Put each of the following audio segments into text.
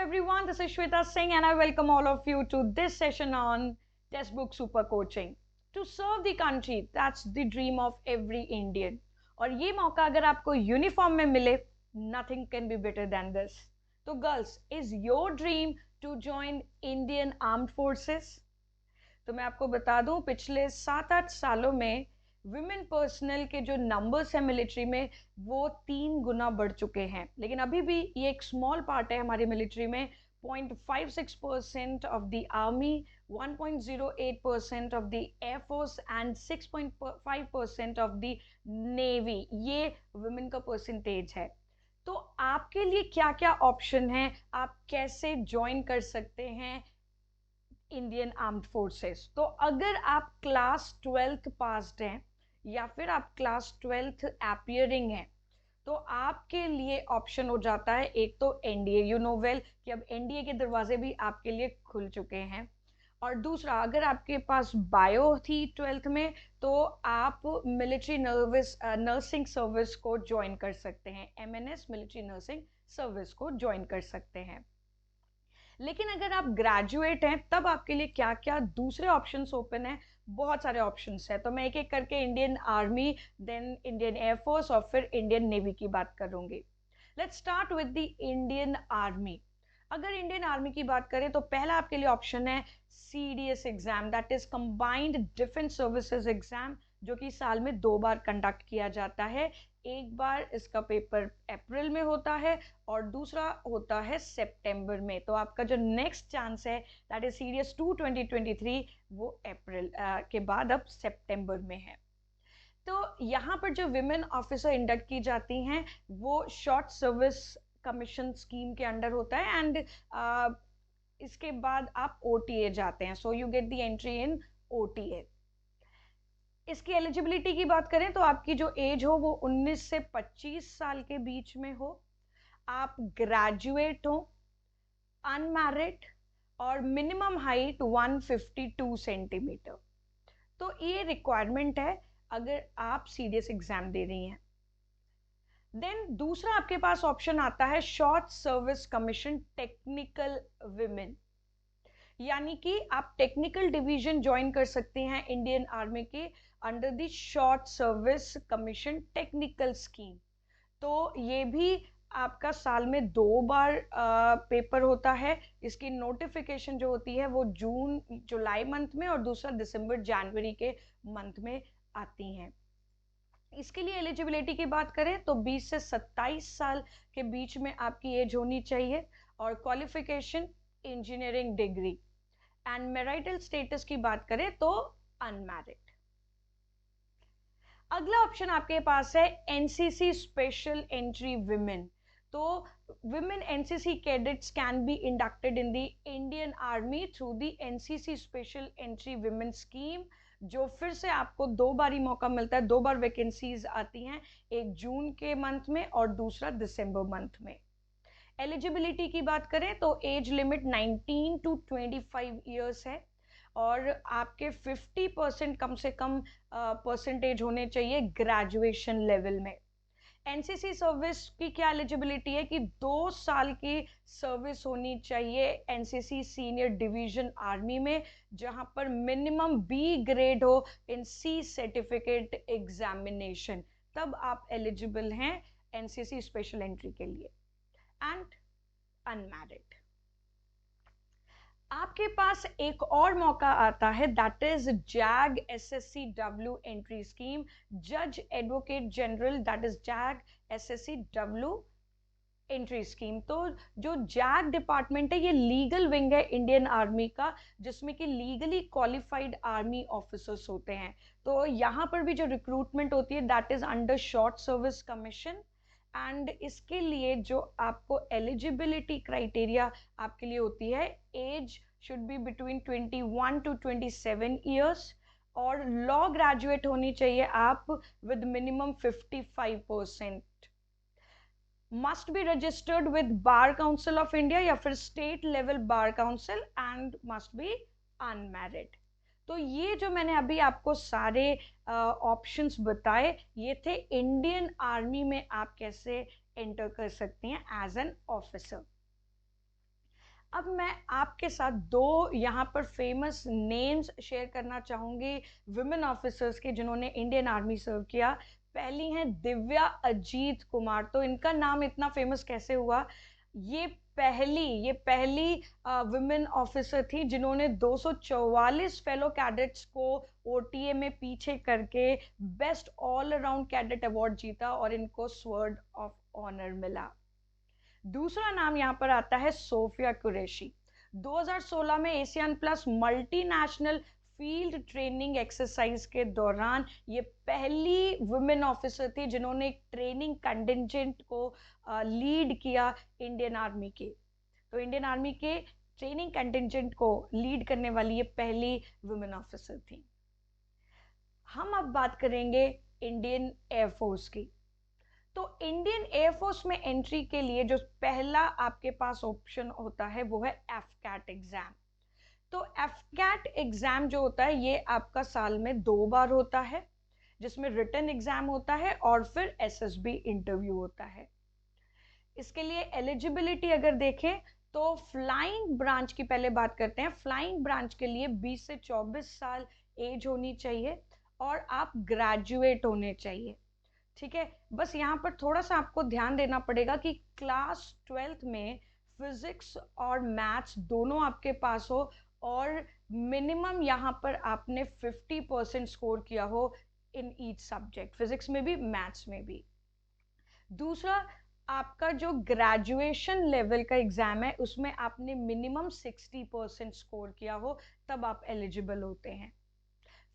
everyone, this is Shweta Singh and I welcome all of you to this session on Textbook Super Coaching. To serve the country, that's the dream of every Indian. और ये मौका अगर आपको uniform में मिले, nothing can be better than this. तो girls, is your dream to join Indian Armed Forces? तो मैं आपको बता दूं, पिछले 7-8 सालों में विमेन पर्सनल के जो नंबर्स हैं मिलिट्री में वो 3 गुना बढ़ चुके हैं, लेकिन अभी भी ये एक स्मॉल पार्ट है हमारी मिलिट्री में. 0.56% of the army, 1.08% of the air force and 6.5% of the navy, ये वुमेन का परसेंटेज है. तो आपके लिए क्या क्या ऑप्शन है, आप कैसे ज्वाइन कर सकते हैं इंडियन आर्म्ड फोर्सेस? तो अगर आप क्लास 12th पास्ड हैं या फिर आप क्लास 12th अपियरिंग हैं तो आपके लिए ऑप्शन हो जाता है एक तो एनडीए. यू नो वेल कि अब एनडीए के दरवाजे भी आपके लिए खुल चुके हैं. और दूसरा, अगर आपके पास बायो थी 12th में तो आप मिलिट्री नर्सिंग सर्विस को ज्वाइन कर सकते हैं. एमएनएस मिलिट्री नर्सिंग सर्विस को ज्वाइन कर सकते हैं. लेकिन अगर आप ग्रेजुएट हैं तब आपके लिए क्या क्या दूसरे ऑप्शंस ओपन है? बहुत सारे ऑप्शंस हैं. तो मैं एक एक करके Indian army, then Indian air force और फिर इंडियन नेवी की बात करूंगी. Let's start with the Indian army. अगर इंडियन आर्मी की बात करें तो पहला आपके लिए ऑप्शन है CDS exam, that is combined defence services exam, जो कि साल में 2 बार कंडक्ट किया जाता है. एक बार इसका पेपर अप्रैल में होता है और दूसरा होता है सितंबर में. तो आपका जो नेक्स्ट चांस है दैट इज सीडीएस 2 2023, वो अप्रैल के बाद अब सितंबर में है. तो यहाँ पर जो विमेन ऑफिसर इंडक्ट की जाती हैं वो शॉर्ट सर्विस कमीशन स्कीम के अंडर होता है एंड इसके बाद आप ओटीए जाते हैं. So you get the entry in OTA. इसकी एलिजिबिलिटी की बात करें तो आपकी जो एज हो वो 19 से 25 साल के बीच में हो, आप ग्रेजुएट हो, अनमैरिड और मिनिमम हाइट 152 सेंटीमीटर. तो ये रिक्वायरमेंट है अगर आप सीडीएस एग्जाम दे रही हैं. देन दूसरा आपके पास ऑप्शन आता है short service commission technical women, यानी कि आप टेक्निकल डिवीजन ज्वाइन कर सकते हैं इंडियन आर्मी के under the short service commission technical scheme. तो ये भी आपका साल में 2 बार पेपर होता है. इसकी नोटिफिकेशन जो होती है वो जुलाई मंथ में और दूसरा दिसंबर जनवरी के मंथ में आती हैं. इसके लिए एलिजिबिलिटी की बात करें तो 20 से 27 साल के बीच में आपकी एज होनी चाहिए और qualification engineering degree. And marital status की बात करें तो अनमैरिड. अगला ऑप्शन आपके पास है एनसीसी स्पेशल एंट्री विमेन. तो women NCC cadets can be inducted in the Indian army through the NCC special entry women scheme, जो फिर से आपको 2 बार ही मौका मिलता है. 2 बार वैकेंसीज आती हैं, एक जून के मंथ में और दूसरा दिसंबर मंथ में. एलिजिबिलिटी की बात करें तो एज लिमिट 19 to 25 ईयर्स है और आपके 50% कम से कम परसेंटेज होने चाहिए ग्रेजुएशन लेवल में. एनसीसी सर्विस की क्या एलिजिबिलिटी है कि 2 साल की सर्विस होनी चाहिए एनसीसी सीनियर डिवीजन आर्मी में, जहां पर मिनिमम बी ग्रेड हो इन सी सर्टिफिकेट एग्जामिनेशन, तब आप एलिजिबल हैं एनसीसी स्पेशल एंट्री के लिए. And unmarried. आपके पास एक और मौका आता है that is JAG SSC W entry scheme, जज advocate general, that is JAG SSC W entry scheme. तो जो जैग डिपार्टमेंट है ये लीगल विंग है इंडियन आर्मी का, जिसमें कि लीगली क्वालिफाइड आर्मी ऑफिसर्स होते हैं. तो यहाँ पर भी जो रिक्रूटमेंट होती है that is under short service commission. And इसके लिए जो आपको एलिजिबिलिटी क्राइटेरिया आपके लिए होती है, age should be between 21 to 27 years और लॉ ग्रेजुएट होनी चाहिए आप with minimum 55%. Must be registered with bar council of India या फिर state level bar council and must be unmarried. तो ये जो मैंने अभी आपको सारे ऑप्शंस बताए ये थे इंडियन आर्मी में आप कैसे एंटर कर सकती हैं एज एन ऑफिसर. अब मैं आपके साथ दो यहाँ पर फेमस नेम्स शेयर करना चाहूँगी विमेन ऑफिसर्स के जिन्होंने इंडियन आर्मी सर्व किया। पहली हैं दिव्या अजीत कुमार। तो इनका नाम इतना फेमस कैसे हुआ? ये पहली विमेन ऑफिसर थी जिन्होंने 244 फेलो कैडेट्स को ओटीए में पीछे करके best all around cadet award जीता और इनको स्वर्ड ऑफ ऑनर मिला। दूसरा नाम यहाँ पर आता है सोफिया कुरैशी। 2016 में Asian plus multinational field training exercise के दौरान ये पहली वुमेन ऑफिसर थी जिन्होंने एक ट्रेनिंग कंटिजेंट को लीड किया इंडियन आर्मी के। तो इंडियन आर्मी के ट्रेनिंग कंटिजेंट को लीड करने वाली ये पहली वुमेन ऑफिसर थी। हम अब बात करेंगे इंडियन एयरफोर्स की। तो इंडियन एयरफोर्स में एंट्री के लिए जो पहला आपके पास ऑप्शन होता है वो है एफकैट एग्जाम। तो एफकैट एग्जाम जो होता है ये आपका साल में 2 बार होता है, जिसमें रिटन एग्जाम होता है और फिर एसएसबी इंटरव्यू होता है। इसके लिए एलिजिबिलिटी अगर देखें तो फ्लाइंग ब्रांच की पहले बात करते हैं। फ्लाइंग ब्रांच के लिए 20 से 24 साल एज होनी चाहिए और आप ग्रेजुएट होने चाहिए। ठीक है, बस यहाँ पर थोड़ा सा आपको ध्यान देना पड़ेगा कि क्लास 12th में फिजिक्स और मैथ्स दोनों आपके पास हो और मिनिमम यहाँ पर आपने 50% स्कोर किया हो इन ईच सब्जेक्ट, फिजिक्स में भी मैथ्स में भी। दूसरा, आपका जो ग्रेजुएशन लेवल का एग्जाम है उसमें आपने मिनिमम 60% स्कोर किया हो, तब आप एलिजिबल होते हैं।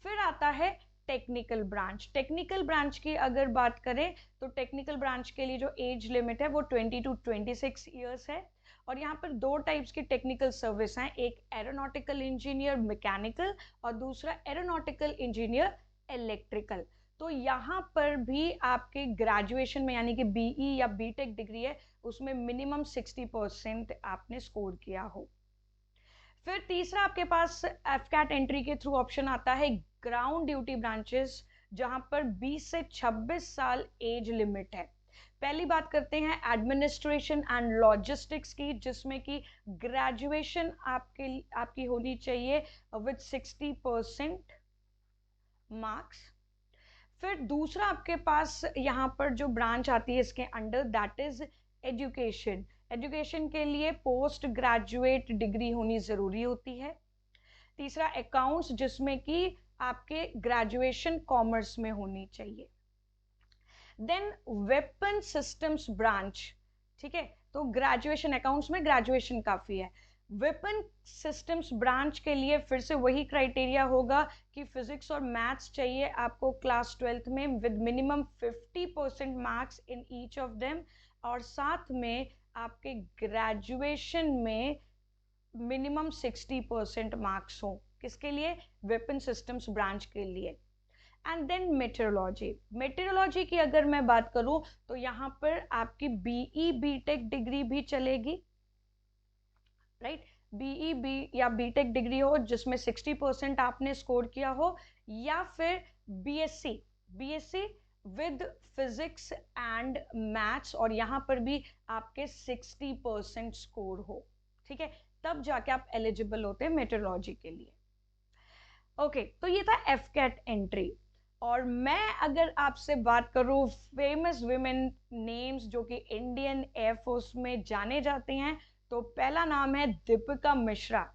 फिर आता है टेक्निकल ब्रांच। टेक्निकल ब्रांच की अगर बात करें तो टेक्निकल ब्रांच के लिए जो एज लिमिट है वो 20 to 26 ईयर्स है। और यहाँ पर 2 टाइप्स की टेक्निकल सर्विस हैं, एक एरोनॉटिकल इंजीनियर मैकेनिकल और दूसरा एरोनॉटिकल इंजीनियर इलेक्ट्रिकल। तो यहाँ पर भी आपके ग्रेजुएशन में यानी कि बीई या बीटेक डिग्री है उसमें मिनिमम 60% आपने स्कोर किया हो। फिर तीसरा आपके पास एफकैट एंट्री के थ्रू ऑप्शन आता है ग्राउंड ड्यूटी ब्रांचेस, जहां पर 20 से 26 साल एज लिमिट है। पहली बात करते हैं एडमिनिस्ट्रेशन एंड लॉजिस्टिक्स की, जिसमें कि ग्रेजुएशन आपकी होनी चाहिए विद 60% मार्क्स। फिर दूसरा आपके पास यहाँ पर जो ब्रांच आती है इसके under that is education. Education के लिए पोस्ट ग्रेजुएट डिग्री होनी ज़रूरी होती है। तीसरा अकाउंट्स, जिसमें कि आपके ग्रेजुएशन कॉमर्स में होनी चाहिए। देन वेपन सिस्टम्स ब्रांच, ठीक है, तो ग्रेजुएशन अकाउंट्स में ग्रेजुएशन काफ़ी है। वेपन सिस्टम्स ब्रांच के लिए फिर से वही क्राइटेरिया होगा कि फिजिक्स और मैथ्स चाहिए आपको क्लास 12th में with minimum 50% marks in each of them, और साथ में आपके ग्रेजुएशन में मिनिमम 60% मार्क्स हो। किसके लिए? वेपन सिस्टम्स ब्रांच के लिए। And then meteorology. मेटेरोलॉजी की अगर मैं बात करूं तो यहाँ पर आपकी बीई बीटेक डिग्री भी चलेगी, राइट। बीई बी या बीटेक डिग्री हो जिसमें 60% आपने स्कोर किया हो, या फिर BSc with physics and maths और यहाँ पर भी आपके 60% स्कोर हो, ठीक है, तब जाके आप एलिजिबल होते हैं मेट्रोलॉजी के लिए। ओके, तो ये था एफकैट एंट्री। और मैं अगर आपसे बात करूं फेमस विमेन नेम्स जो कि इंडियन एयरफोर्स में जाने जाते हैं, तो पहला नाम है दीपिका मिश्रा।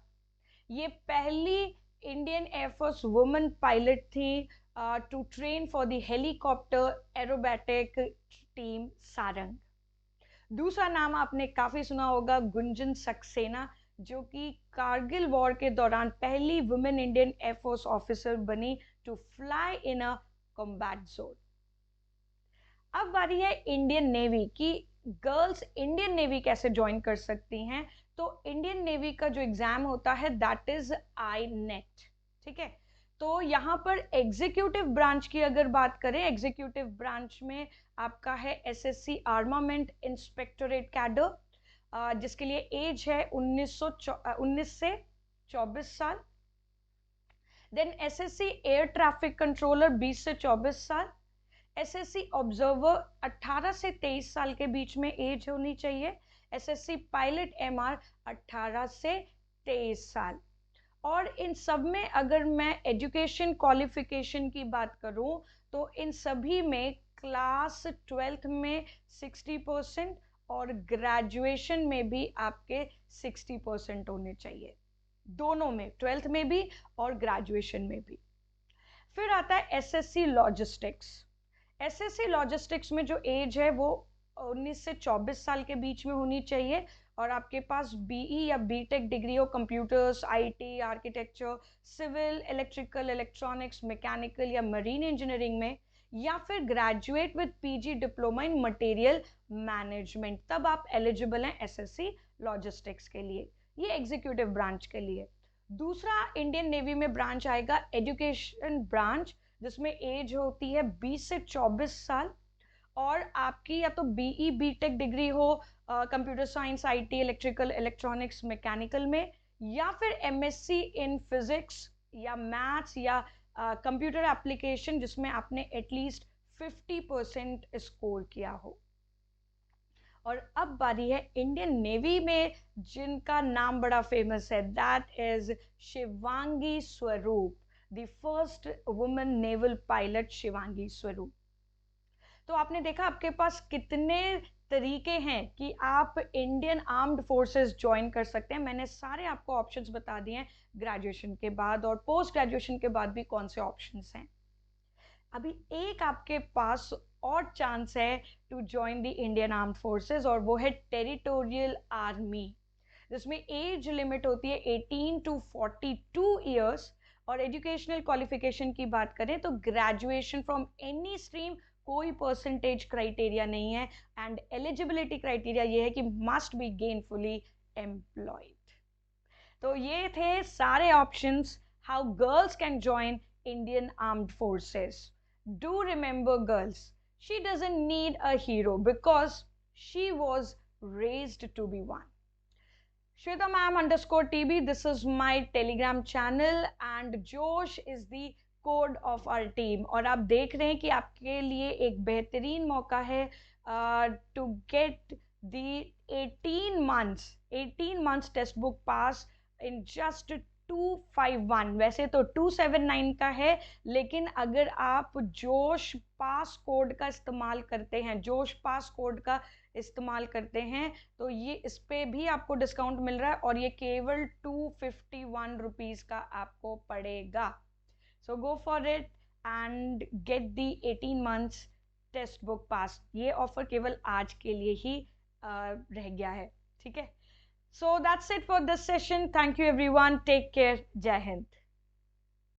ये पहली इंडियन एयरफोर्स वुमेन पायलट थी to train for the helicopter aerobatic team Sarang. दूसरा नाम आपने काफी सुना होगा गुंजन सक्सेना, जो कि कारगिल वॉर के दौरान पहली वुमेन इंडियन एयरफोर्स ऑफिसर बनी to fly in a combat zone. अब बारी है इंडियन नेवी की। गर्ल्स इंडियन नेवी कैसे ज्वाइन कर सकती हैं? तो इंडियन नेवी का जो एग्जाम होता है दैट इज आई नेट, ठीक है। तो यहाँ पर एग्जीक्यूटिव ब्रांच की अगर बात करें, एग्जीक्यूटिव ब्रांच में आपका है एसएससी आर्मामेंट इंस्पेक्टोरेट कैडर, जिसके लिए एज है 19 से 24 साल। Then SSC air traffic controller 20 से 24 साल। एसएससी ऑब्जर्वर 18 से 23 साल के बीच में एज होनी चाहिए। SSC पायलट MR 18 से 23 साल। और इन सब में अगर मैं एजुकेशन क्वालिफिकेशन की बात करूं तो इन सभी में क्लास 12th में 60% और ग्रेजुएशन में भी आपके 60% होने चाहिए, दोनों में, 12th में भी और ग्रेजुएशन में भी। फिर आता है SSC लॉजिस्टिक्स। SSC लॉजिस्टिक्स में जो एज है वो 19 से 24 साल के बीच में होनी चाहिए और आपके पास BE या BTech डिग्री हो computers, IT, architecture, civil, electrical, electronics, mechanical या मरीन इंजीनियरिंग में, या फिर graduate with PG diploma in material management, तब आप एलिजिबल हैं SSC लॉजिस्टिक्स के लिए। ये एग्जीक्यूटिव ब्रांच के लिए। दूसरा इंडियन नेवी में ब्रांच आएगा एजुकेशन ब्रांच, जिसमें एज होती है 20 से 24 साल और आपकी या तो BE BTech डिग्री हो computer science, IT, electrical, electronics, mechanical में, या फिर MSc इन फिजिक्स या मैथ्स या कंप्यूटर एप्लीकेशन जिसमें आपने एटलीस्ट 50% स्कोर किया हो। और अब बारी है इंडियन नेवी में जिनका नाम बड़ा फेमस है, दैट इज शिवांगी स्वरूप, the first women naval pilot Shivangi स्वरूप। तो आपने देखा आपके पास कितने तरीके हैं कि आप इंडियन आर्म्ड फोर्सेस ज्वाइन कर सकते हैं। मैंने सारे आपको ऑप्शंस बता दिए हैं, ग्रेजुएशन के बाद और पोस्ट ग्रेजुएशन के बाद भी कौन से ऑप्शंस हैं। अभी एक आपके पास और चांस है to join the Indian armed forces और वो है टेरिटोरियल आर्मी, जिसमें एज लिमिट होती है 18 to 42 ईयर्स और एजुकेशनल क्वालिफिकेशन की बात करें तो ग्रेजुएशन फ्रॉम एनी स्ट्रीम, कोई परसेंटेज क्राइटेरिया नहीं है एंड एलिजिबिलिटी क्राइटेरिया ये है कि मस्ट बी गेनफुली एम्प्लॉयड। तो ये थे सारे options how girls can join Indian armed forces. Do remember girls, she doesn't need a hero because she was raised to be one. Shweta ma'am _TB, this is my Telegram channel and Josh is the code of our team। और आप देख रहे हैं कि आपके लिए एक बेहतरीन मौका है to get the 18 months text book pass in just 251। वैसे तो 279 का है, लेकिन अगर आप जोश पास कोड का इस्तेमाल करते हैं, जोश पास कोड का इस्तेमाल करते हैं तो ये इस पे भी आपको डिस्काउंट मिल रहा है और ये केवल 251 रुपीज का आपको पड़ेगा। So go for it and get the 18 months text book पास। ये ऑफर केवल आज के लिए ही रह गया है, ठीक है। So that's it for this session. Thank you everyone. Take care. Jai Hind.